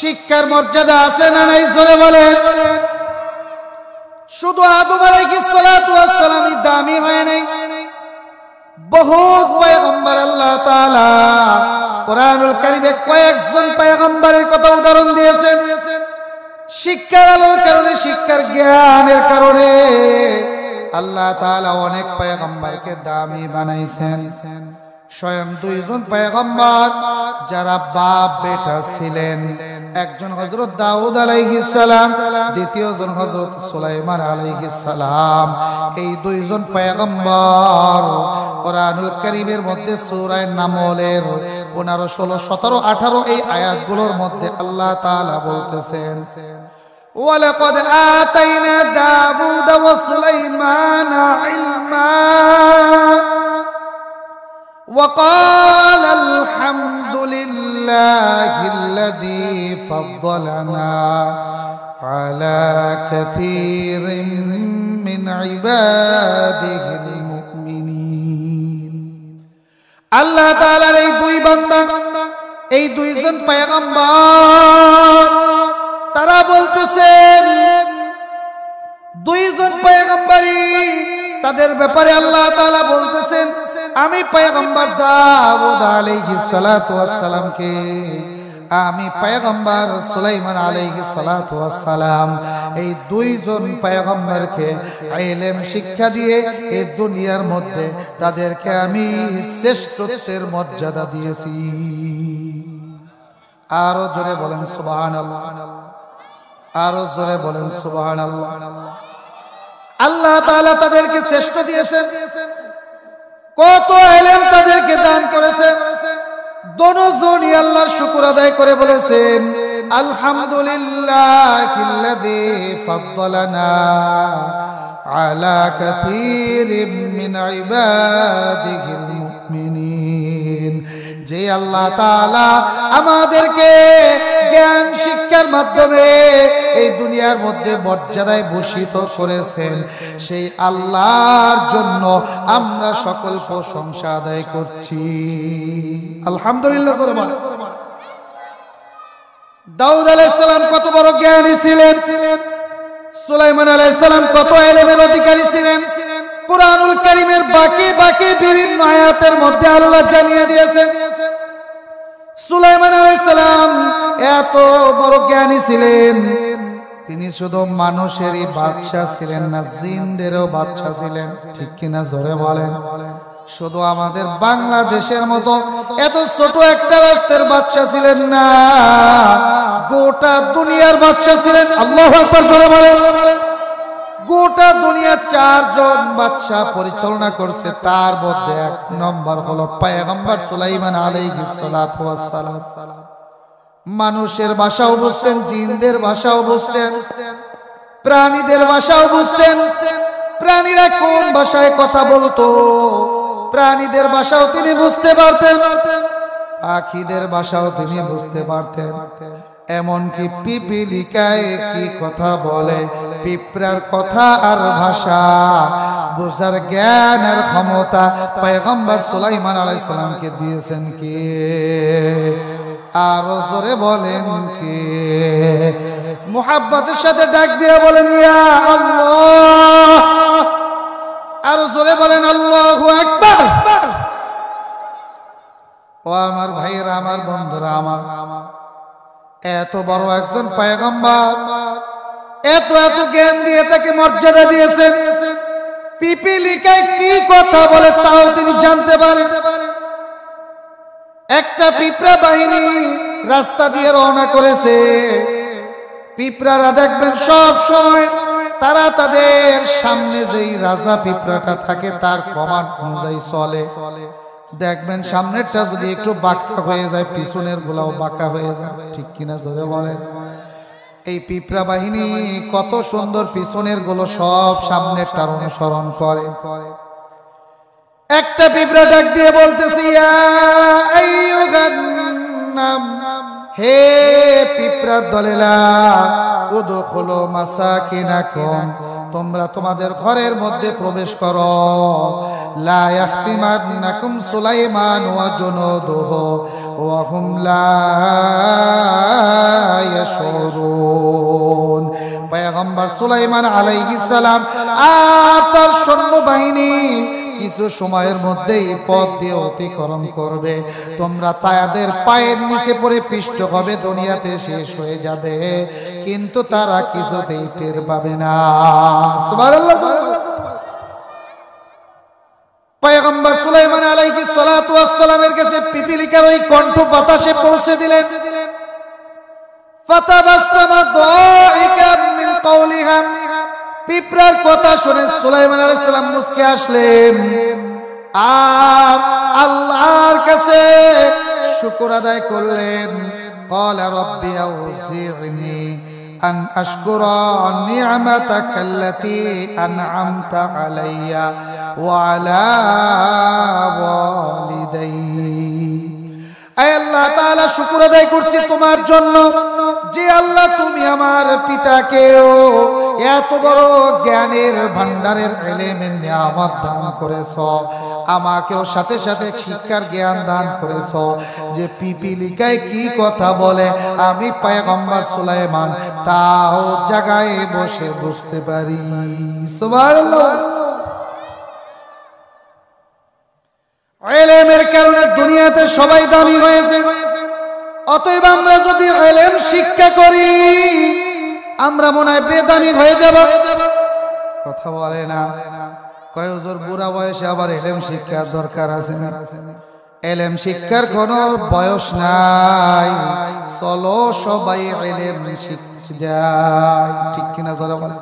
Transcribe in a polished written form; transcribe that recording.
শিক্ষার মর্যাদা আছে না নাই জোরে বলেন। শুধু আদম আলাইহিস সালাতু ওয়াস সালামই দামি হয় নাই, বহুত পয়গম্বর আল্লাহ তাআলা কোরআনুল কারীমে কয়েকজন পয়গম্বরের কথা উদাহরণ দিয়েছেন। শিক্ষার আলোর কারণে, শিক্ষার জ্ঞানের কারণে আল্লাহ তাআলা অনেক পয়গম্বরকে দামি বানাইছেন। স্বয়ং দুইজন পয়গম্বর যারা বাপ বেটা ছিলেন, একজন হযরত দাউদ আলাইহিস সালাম, দ্বিতীয়জন হযরত সুলাইমান আলাইহিস সালাম। এই দুইজন পয়গম্বর কোরআনুল কারীমের মধ্যে সূরা নামলের 15, 16, 17, 18 এই আয়াতগুলোর মধ্যে আল্লাহ তাআলা বলতেছেন, ওয়ালাকাদ আতাইনা দাউদ ওয়া সুলাইমানা ইলমা وقال الحمد لله الذي فضلنا على كثير من عباده المؤمنين। আল্লাহ তাআলার এই দুই বান্দা, এই দুইজন পয়গম্বর, তারা বলতেছেন দুইজন পয়গম্বরই তাদের ব্যাপারে আল্লাহ তাআলা বলতেছেন, আমি পয়গম্বর দাউদ আলাইহিস সালাতু ওয়াস সালামকে, আমি পয়গম্বর সুলাইমান আলাইহিস সালাতু ওয়াস সালাম, এই দুইজন পয়গম্বরকে ইলম শিক্ষা দিয়ে এই দুনিয়ার মধ্যে তাদেরকে আমি শ্রেষ্ঠত্বের মর্যাদা দিয়েছি। আরো জোরে বলেন সুবহানাল্লাহ, আরো জোরে বলেন সুবহানাল্লাহ। আল্লাহ তাআলা তাদেরকে শ্রেষ্ঠ দিয়েছেন, কত ইলম তাদেরকে দান করেছেন। দুজনই আল্লাহর শুকর আদায় করে বলেছেন, আলহামদুলিল্লাহিল্লাযী ফাদ্দালানা আলা কাসীরিম মিন ইবাদিহিল মুমিনিন। যে আল্লাহ তাআলা আমাদেরকে জ্ঞান শিক্ষার মাধ্যমে এই দুনিয়ার মধ্যে মর্যাদায় ভূষিত করেছেন, সেই আল্লাহর জন্য আমরা সকল প্রশংসা আদায় করছি। আলহামদুলিল্লাহ করে বলেন। দাউদ আলাইহিস সালাম কত বড় জ্ঞানী ছিলেন, সুলাইমান আলাইহিস সালাম কত ইলমের অধিকারী ছিলেন। কুরআনুল কারীমের বাকি বাকি বিভিন্ন আয়াতের মধ্যে আল্লাহ জানিয়ে দিয়েছেন সুলাইমান আলাইহিস সালাম এত বড় জ্ঞানী ছিলেন, তিনি শুধু মানুষেরই বাদশা ছিলেন না, জিনদেরও বাদশা ছিলেন। ঠিক কিনা জোরে বলেন। শুধু আমাদের বাংলাদেশের মতো এত ছোট একটা রাষ্ট্রের বাদশা ছিলেন না, গোটা দুনিয়ার বাদশা ছিলেন। আল্লাহু আকবার জোরে বলেন। গোটা দুনিয়া 4 জন বাদশা পরিচালনা করছে, তার মধ্যে 1 নম্বর হলো পয়গম্বর সুলাইমান আলাইহিস সালাতু ওয়াস সালাম। মানুষের ভাষাও বুঝতেন, জিনদের ভাষাও বুঝতেন, প্রাণীদের ভাষাও বুঝতেন। প্রাণীরা কোন ভাষায় কথা বলতো, প্রাণীদের ভাষাও তিনি বুঝতে পারতেন, পাখিদের ভাষাও তিনি বুঝতে পারতেন। এমনকি পিপিলিকায় কি কথা বলে, পিঁপড়ার কথা আর ভাষা বোঝার জ্ঞান আর ক্ষমতা পয়গম্বর সুলাইমান আলাইহিস সালামকে দিয়েছেন কে? আরো জোরে বলেন কে? মুহাব্বতের সাথে ডাক দিয়ে বলেন ইয়া আল্লাহ। আরো জোরে বলেন আল্লাহু আকবার। ও আমার ভাইয়েরা, আমার বন্ধুরা, আমার এত বড় একজন পয়গম্বর, এত এত জ্ঞান দিয়ে তাকে মর্যাদা দিয়েছেন। পিপিলিকায় কি কথা বলে তাও তিনি জানতে পারেন। একটা পিঁপড়া বাহিনী রাস্তা দিয়ে রওনা করেছে। পিঁপড়ারা দেখবেন সব সময় তারা তাদের সামনে যেই রাজা পিঁপড়াটা থাকে তার কমান্ড অনুযায়ী চলে। দেখবেন সামনেরটা যদি একটু বাঁকা হয়ে যায়, পিছনের গুলাও বাঁকা হয়ে যায়। ঠিক কিনা জোরে বলেন। এই পিঁপড়া বাহিনী কত সুন্দর, পিছনের গুলো সব সামনেরটার অনুসরণ করে। একটা পিঁপড়া ডাক দিয়ে বলতেছে ইয়া আইয়ুহান নাম, হে পিঁপড়ার দলেরা, উদখুলু মাসাকিনাকুম, তোমরা তোমাদের ঘরের মধ্যে প্রবেশ করো। লা ইয়াহতিমান্নাকুম সুলাইমান ওয়া জুনুদুহু ওয়া হুম লা ইয়াশউরুন। পয়গম্বর সুলাইমান আলাইহিস সালাম আর তার সৈন্যবাহিনী কিছু সময়ের মধ্যেই পথ দিয়ে অতিক্রম করবে। তোমরা তাদের পায়ের নিচে পড়ে পিষ্ট হবে, দুনিয়াতে শেষ হয়ে যাবে, কিন্তু তারা কিছুতেই টের পাবে না। সুবহানাল্লাহ। পয়গম্বর সুলাইমান আলাইহিস সালাতু ওয়াস সালামের কাছে পিপীলিকার ওই কণ্ঠ বাতাসে পৌঁছে দিলেন। ফাতাবাসসামা দাইকাম মিন কওলিহা, পিঁপড়ার কথা শুনে সুলাইমান আলাইহিস সালাম মুস্কে আসলেন আর আল্লাহর কাছে শুকর আদায় করলেন। ক্বালা রাব্বি আউযি'নি আন আশকুরা নি'মাতাকা আল্লাতী আন'আমতা আলাইয়া ওয়া আলা ওয়ালিদাইয়া। আয় আল্লাহ তাআলা, শুকর আদায় করছি তোমার জন্য যে আল্লাহ তুমি আমার পিতাকেও এত বড় জ্ঞানের ভান্ডারের ইলমের নিয়ামত দান করেছো, আমাকেও সাথে সাথে শিক্ষার জ্ঞান দান করেছো। যে পিপীলিকায় কি কথা বলে আমি পয়গম্বর সুলাইমান তাও জায়গায় বসে বুঝতে পারি। সুবহানাল্লাহ। ইলমের কারণে দুনিয়াতে সবাই দামি হয়েছে। অতএব আমরা যদি ইলম শিক্ষা করি আমরা মনে হয় বেদামি হয়ে যাব। কথা বলে না, কয় হুজুর বুড়া বয়সে আবার ইলম শিক্ষার দরকার আছে না? ইলম শিক্ষার কোনো বয়স নাই, চলো সবাই ইলম শিখতে যায়। ঠিক কিনা? জোরে বলে।